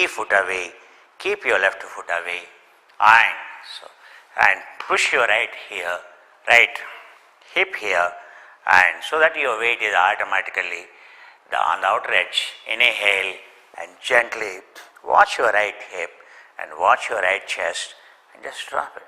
foot away, keep your left foot away, and push your right here, right hip here, and so that your weight is automatically on the outer edge. Inhale and gently watch your right hip and watch your right chest and just drop it.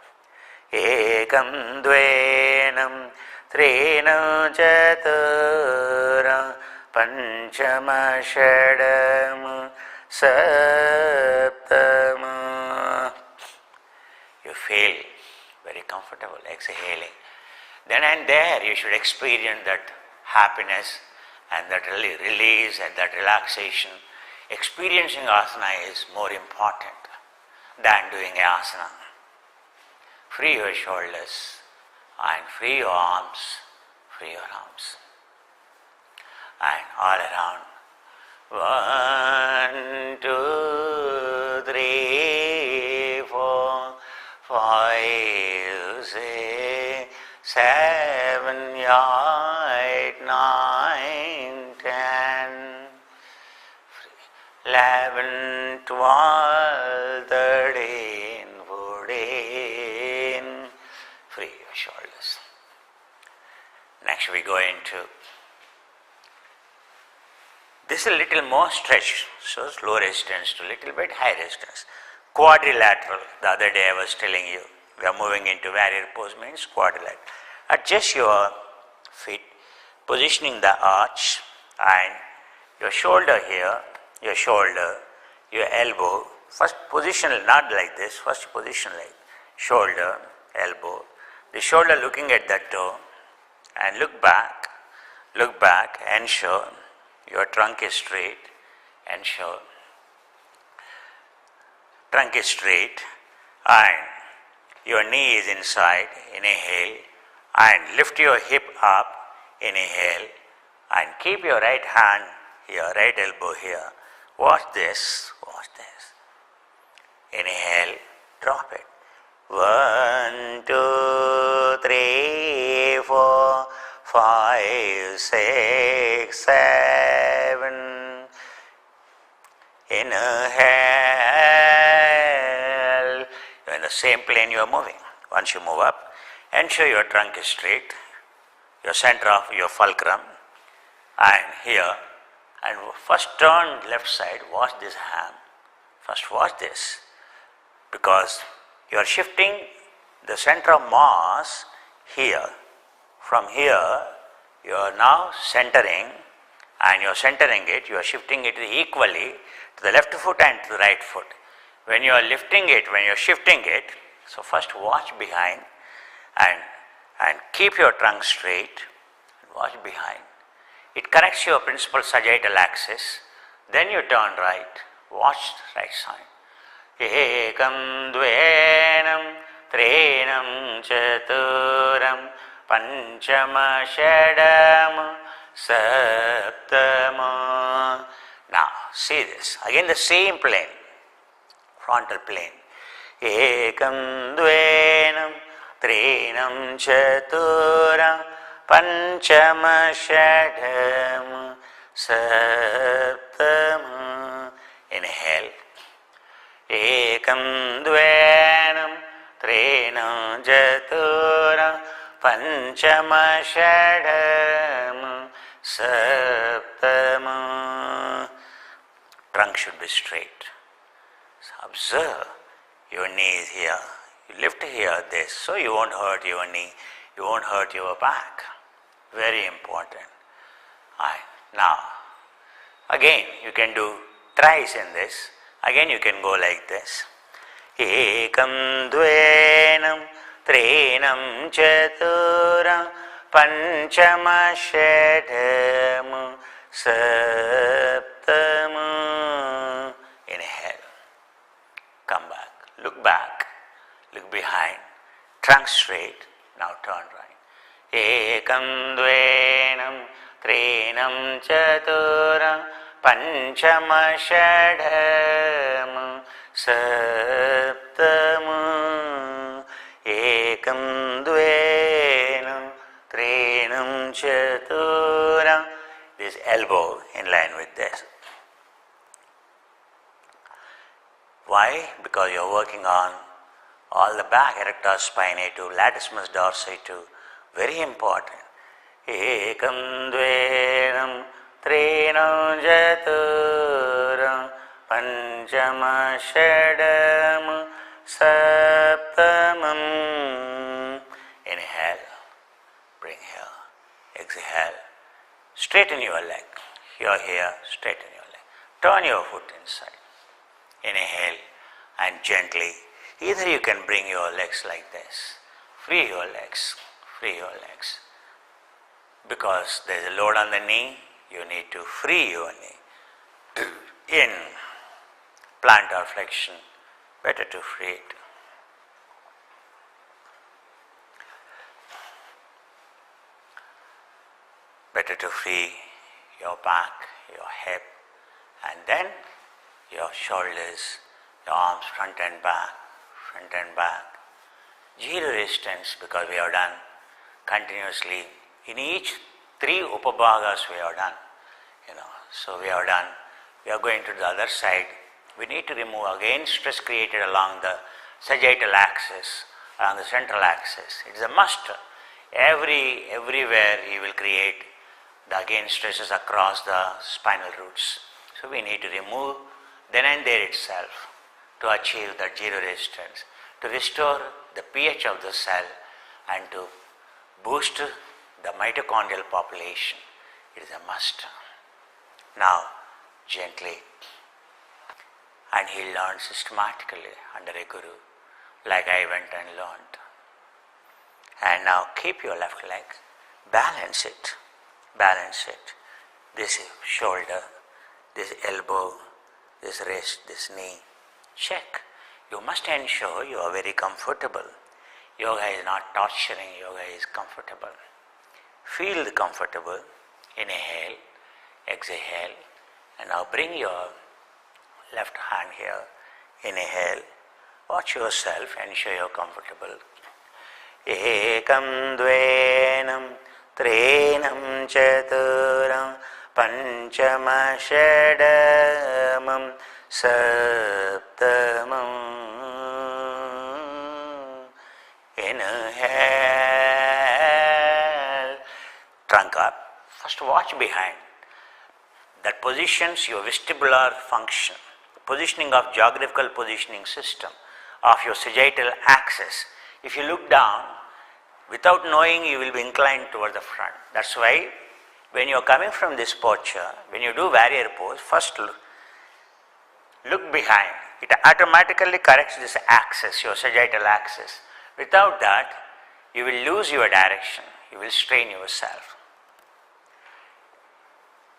Ekam dvenam trinam chaturam panchama shadam saptam. You feel very comfortable exhaling. Then and there you should experience that happiness and that release and that relaxation. Experiencing asana is more important than doing asana. Free your shoulders and free your arms, and all around. 1, 2, 3, 4, 5, 6, 7, 8, 9, 10, 11, 12, 13, 14. Free your shoulders. Next we go into this is a little more stretch, so slow resistance to little bit high resistance. Quadrilateral, the other day I was telling you, we are moving into warrior pose means quadrilateral. Adjust your feet, positioning the arch and your shoulder here, your elbow. First position not like this, first position like shoulder, elbow. The shoulder looking at the toe and look back, ensure your trunk is straight, ensure trunk is straight and your knee is inside, inhale and lift your hip up, inhale and keep your right hand here, right elbow here. Watch this. Inhale, drop it. 1, 2, 3, 4, 5, 6, 7. Inhale. You're in the same plane you are moving. Once you move up, ensure your trunk is straight, your center of your fulcrum, and here. And first turn left side, watch this hand. First watch this, because you are shifting the center of mass here. From here, you are now centering, and you are centering it, you are shifting it equally to the left foot and to the right foot. When you are lifting it, when you are shifting it, so first watch behind and keep your trunk straight, and watch behind. It corrects your principal sagittal axis. Then you turn right, watch right side. Ekam dvenam trinam chaturam panchama shadam saptama. Now see this, again the same plane, frontal plane. Ekam dvenam trinam chaturam panchama shadam saptama. Inhale. Ekam dvenam trinam chaturam panchama shadam saptama. Trunk should be straight. So observe your knees here. You lift here this, so you won't hurt your knee, you won't hurt your back. Very important. Now, again you can do thrice in this. Again you can go like this. Ekam dvenam trinam chaturam panchama shadam saptama. Inhale. Come back. Look back. Look behind. Trunk straight. Now turn right. Ekam dvenam trinam chaturam panchama shadam saptama. Ekam dvenam trinam chaturam. This elbow in line with this. Why? Because you are working on all the back, erector spinatus, latissimus dorsatus, very important. Ekam dvenam trinam jaturam panchama shadam saptamam. Inhale, bring here, exhale, straighten your leg. You're here, straighten your leg. Turn your foot inside. Inhale and gently, either you can bring your legs like this, free your legs, free your legs. Because there is a load on the knee, you need to free your knee. In plantar flexion, better to free it. Better to free your back, your hip, and then your shoulders, your arms front and back, front and back. Zero resistance, because we have done continuously. In each 3 upabhagas we have done, so we have done, we are going to the other side. We need to remove again stress created along the sagittal axis, along the central axis. It is a must. Everywhere you will create the again stresses across the spinal roots. So we need to remove then and there itself to achieve that zero resistance, to restore the pH of the cell and to boost the mitochondrial population. It is a must. Now, gently, and he learned systematically under a guru, like I went and learned. And now keep your left leg, balance it, this shoulder, this elbow, this wrist, this knee, check. You must ensure you are very comfortable. Yoga is not torturing, yoga is comfortable. Feel comfortable, inhale, exhale, and now bring your left hand here, inhale, watch yourself, ensure you are comfortable. Ekam dvenam trinam chaturam panchama shadamam saptamam. Inhale, trunk up. First watch behind. That positions your vestibular function, positioning of geographical positioning system of your sagittal axis. If you look down, without knowing you will be inclined toward the front. That's why when you are coming from this posture, when you do warrior pose, first look behind. It automatically corrects this axis, your sagittal axis. Without that, you will lose your direction, you will strain yourself.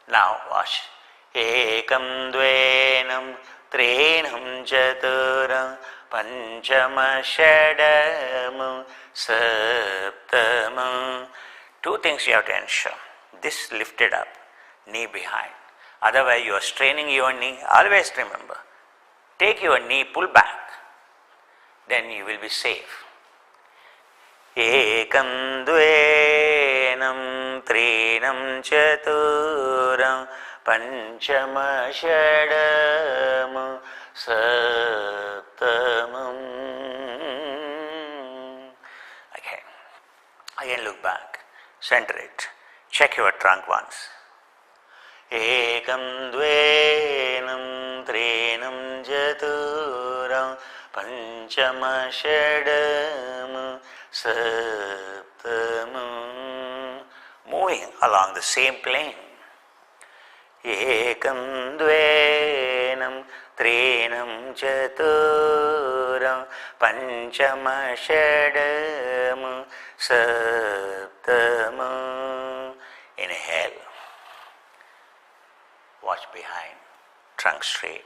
Now watch. Ekam dvenam trinam chaturam panchama shadamam saptamam. 2 things you have to ensure. This lifted up, knee behind. Otherwise you are straining your knee. Always remember, take your knee, pull back, then you will be safe. Ekam dvenam trinam chaturam panchama shadamam saptamam. Again look back, center it, check your trunk once. Ekam dvenam trinam chaturam panchama shadamam saptamam. Moving along the same plane. Ekam dvenam trinam chaturam panchama shadamam saptamam. Inhale. Watch behind. Trunk straight.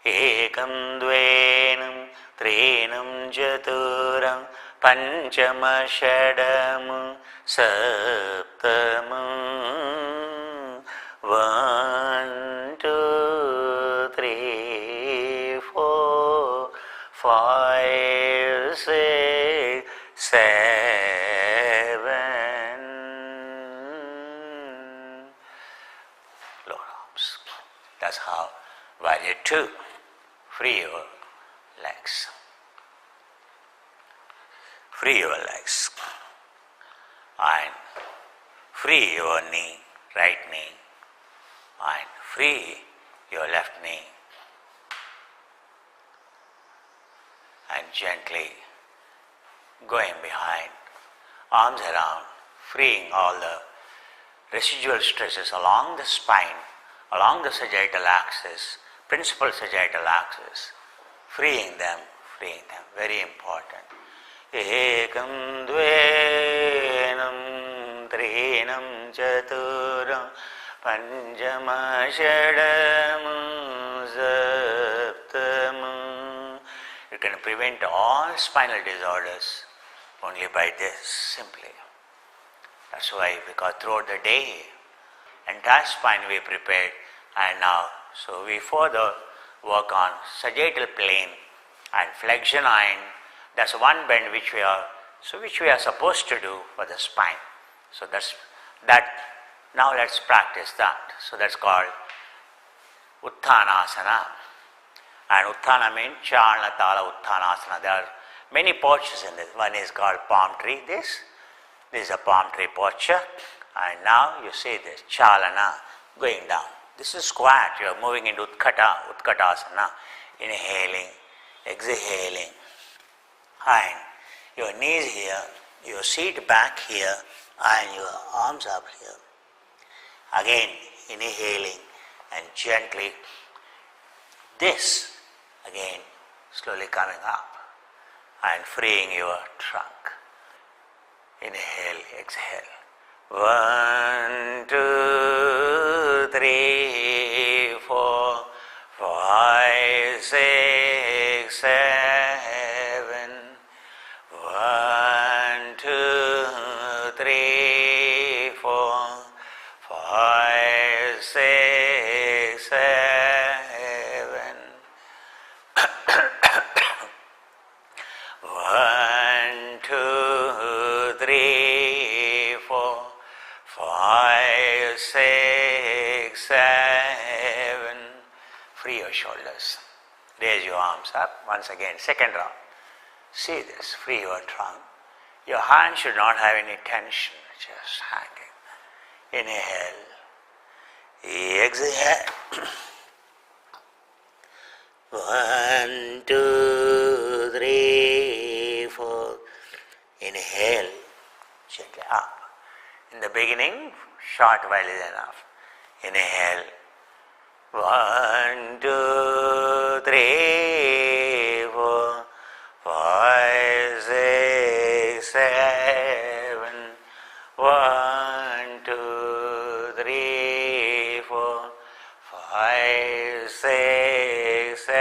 Ekam dvenam trinam chaturam panchama shadamam saptamam. 1, 2, 3, 4, 5, 6, 7. Lower arms. That's how warrior 2. free your legs. Free your legs. And free your knee, right knee. And free your left knee. And gently going behind, arms around, freeing all the residual stresses along the spine, along the sagittal axis, principal sagittal axis, freeing them, very important. Ekam dvenam trinam chaturam panchama shadam saptam. You can prevent all spinal disorders only by this, simply. That's why, because throughout the day, entire spine we prepared, and now, so we further work on sagittal plane and flexion iron. That's one bend which we are supposed to do for the spine. So that's that. Now let's practice that. So that's called Uttanasana. And Uttana means Chalana Tala Uttanasana. There are many postures in this. One is called palm tree. This is a palm tree posture. And now you see this Chalana going down. This is squat. You are moving into Utkatasana. Inhaling, exhaling. And your knees here, your seat back here, and your arms up here. Again, inhaling and gently. This again, slowly coming up and freeing your trunk. Inhale, exhale. 1, 2, 3, 4, 5, 6, 7. 1, 2, 3, 4, 5, 6, 7. 1, 2, 3, 4, 5, 6, 7. Free your shoulders. Raise your arms up. Once again, second round. See this, free your trunk. Your hand should not have any tension, just hanging. Inhale. Exhale. 1, 2, 3, 4. Inhale. Gently up. In the beginning, short while is enough. Inhale. 1, 2, 3, 4, 5, 6, 7. 1, 2, 3, 4, 5, 6, 7.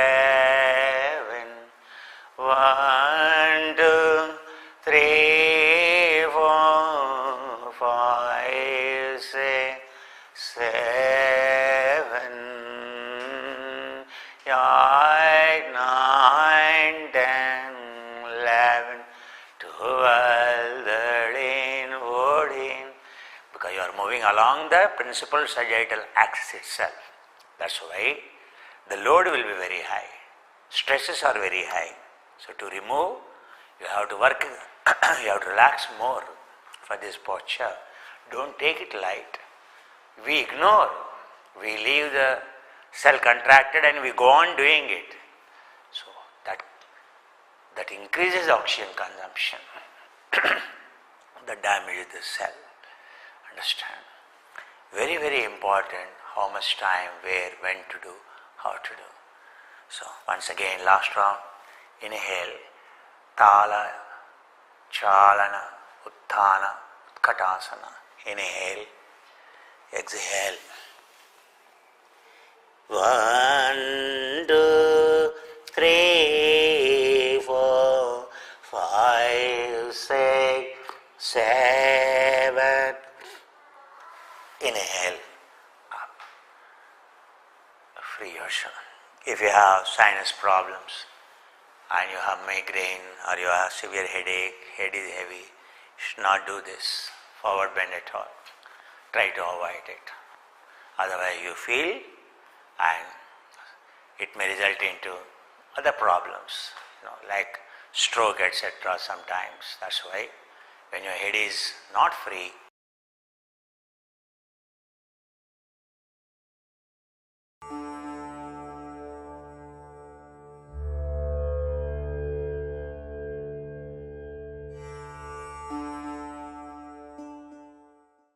1, 2, 3, 4, 5, 6, 7. 8, 9, 10, 11, 12, 13, 14. Because you are moving along the principal sagittal axis itself. That's why the load will be very high. Stresses are very high. So to remove, you have to work, you have to relax more for this posture. Don't take it light. We ignore. We leave the cell contracted and we go on doing it. So that increases oxygen consumption. That damages the cell. Understand? Very, very important how much time, where, when to do, how to do. So once again, last round. Inhale. Tala, Chalana, Utthana, Utkatasana. Inhale. Exhale. 1, 2, 3, 4, 5, 6, 7. Inhale. Up. Free yourself. If you have sinus problems and you have migraine or you have severe headache, head is heavy, you should not do this forward bend at all. Try to avoid it. Otherwise you feel and it may result into other problems, like stroke, etc. sometimes. That's why when your head is not free,